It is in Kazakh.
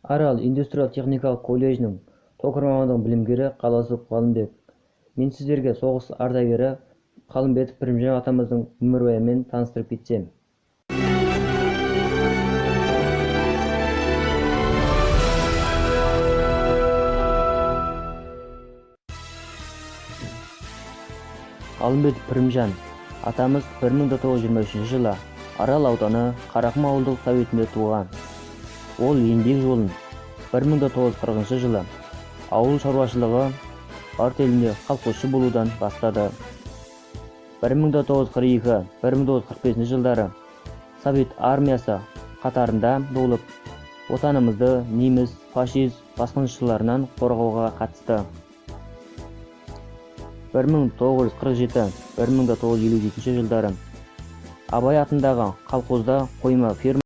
Арал индустриялық-техникалық колледжінің токарь мамандығын білімгері Қаласов Қалымбек. Мен сіздерге соғыс ардагері Қалымбетов Пірімжан атамыздың өмірбаянымен таныстырып кетсем. Қалымбетов Пірімжан атамыз 1923 жылы Арал ауданы Қарақұм ауылдық советінде туған. Ол еңбек жолын 1940 жылы ауыл шаруашылығы артелінде колхозшы болудан бастады. 1942-1945 жылдары Совет армиясы қатарында болып, отанымызды неміс фашист басқыншыларынан қорғауға қатысты. 1947-1957 жылдары Абай атындағы колхозда қойма ферма